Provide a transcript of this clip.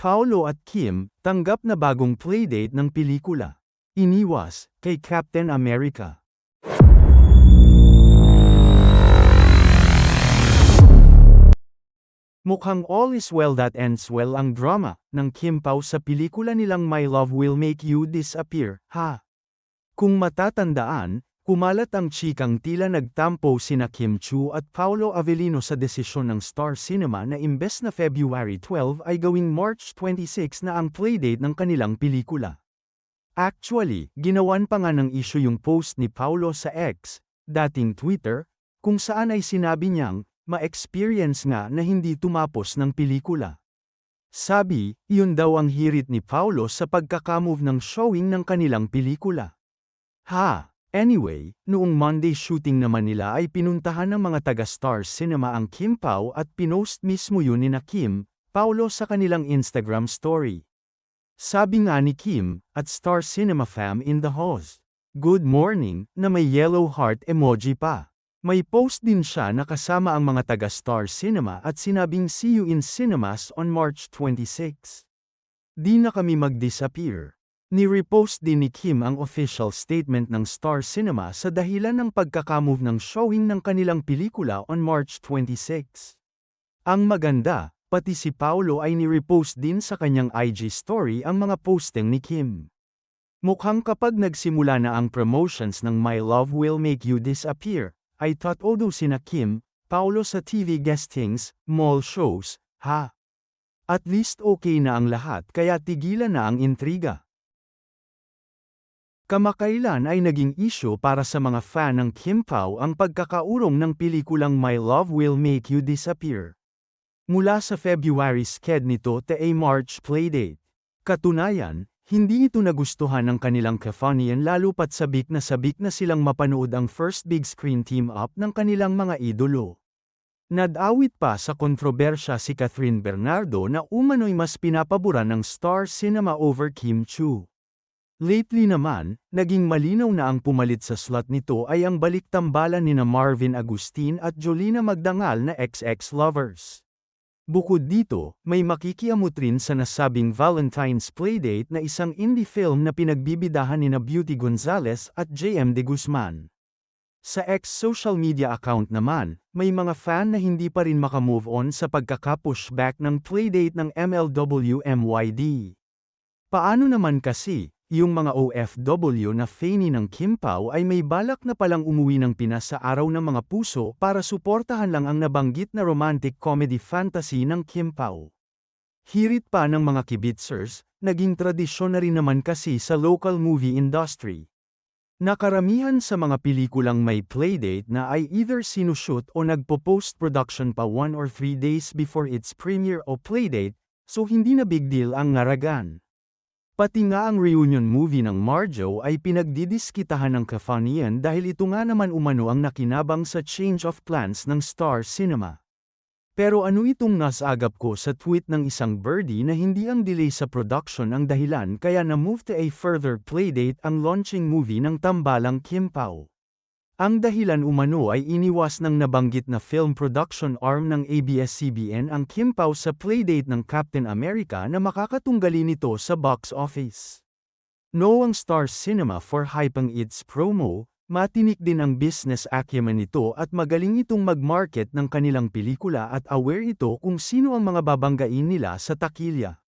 Paolo at Kim, tanggap na bagong playdate ng pelikula. Iniwas, kay Captain America. Mukhang all is well that ends well ang drama ng Kim Pao sa pelikula nilang My Love Will Make You Disappear, ha? Kung matatandaan, kumalat ang chikang tila nagtampo sina Kim Chu at Paolo Avellino sa desisyon ng Star Cinema na imbes na February 12 ay gawing March 26 na ang playdate ng kanilang pelikula. Actually, ginawan pa nga ng issue yung post ni Paolo sa X, dating Twitter, kung saan ay sinabi niyang, ma-experience nga na hindi tumapos ng pelikula. Sabi, yun daw ang hirit ni Paolo sa pagkakamove ng showing ng kanilang pelikula. Anyway, noong Monday shooting naman nila ay pinuntahan ng mga taga-Star Cinema ang Kim Pao at pinost mismo yun nina Kim, Paolo sa kanilang Instagram story. Sabi nga ni Kim, at Star Cinema fam in the house. Good morning, na may yellow heart emoji pa. May post din siya na kasama ang mga taga-Star Cinema at sinabing see you in cinemas on March 26. Di na kami mag-disappear. Ni-repost din ni Kim ang official statement ng Star Cinema sa dahilan ng pagkakamove ng showing ng kanilang pelikula on March 26. Ang maganda, pati si Paolo ay ni-repost din sa kanyang IG story ang mga posting ni Kim. Mukhang kapag nagsimula na ang promotions ng My Love Will Make You Disappear, ay tatodo sina Kim, Paolo sa TV guestings, mall shows, ha? At least okay na ang lahat kaya tigilan na ang intriga. Kamakailan ay naging issue para sa mga fan ng Kim Pao ang pagkakaurong ng pelikulang My Love Will Make You Disappear. Mula sa February sked nito te a March playdate. Katunayan, hindi ito nagustuhan ng kanilang kafanian lalo pat sabik na silang mapanood ang first big screen team-up ng kanilang mga idolo. Nadawit pa sa kontrobersya si Catherine Bernardo na umano'y mas pinapaboran ng Star Cinema over Kim Chu. Lately naman, naging malinaw na ang pumalit sa slot nito ay ang baliktambalan nina Marvin Agustin at Jolina Magdangal na XX lovers. Bukod dito, may makikiamot rin sa nasabing Valentine's Playdate na isang indie film na pinagbibidahan nina Beauty Gonzalez at JM De Guzman. Sa X social media account naman, may mga fan na hindi pa rin makamove on sa pagkaka-pushback ng Playdate ng MLW MYD. Paano naman kasi, yung mga OFW na fani ng Kim Pao ay may balak na palang umuwi ng Pinas sa araw ng mga puso para suportahan lang ang nabanggit na romantic comedy fantasy ng Kim Pao. Hirit pa ng mga kibitzers, naging tradisyon na rin naman kasi sa local movie industry. Nakaramihan sa mga pelikulang may playdate na ay either sinushoot o nagpo-post-production pa 1 or 3 days before its premiere o playdate, so hindi na big deal ang ngaragan. Pati nga ang reunion movie ng Marjo ay pinagdidiskitahan ng kafanian dahil ito nga naman umano ang nakinabang sa change of plans ng Star Cinema. Pero ano itong nasagap ko sa tweet ng isang birdie na hindi ang delay sa production ang dahilan kaya na-move to a further playdate ang launching movie ng tambalang Kim Pao. Ang dahilan umano ay iniwas ng nabanggit na film production arm ng ABS-CBN ang Kim Pao sa playdate ng Captain America na makakatunggali nito sa box office. No ang Star Cinema for hyping its promo, matinik din ang business acumen nito at magaling itong mag-market ng kanilang pelikula at aware ito kung sino ang mga babanggain nila sa takilya.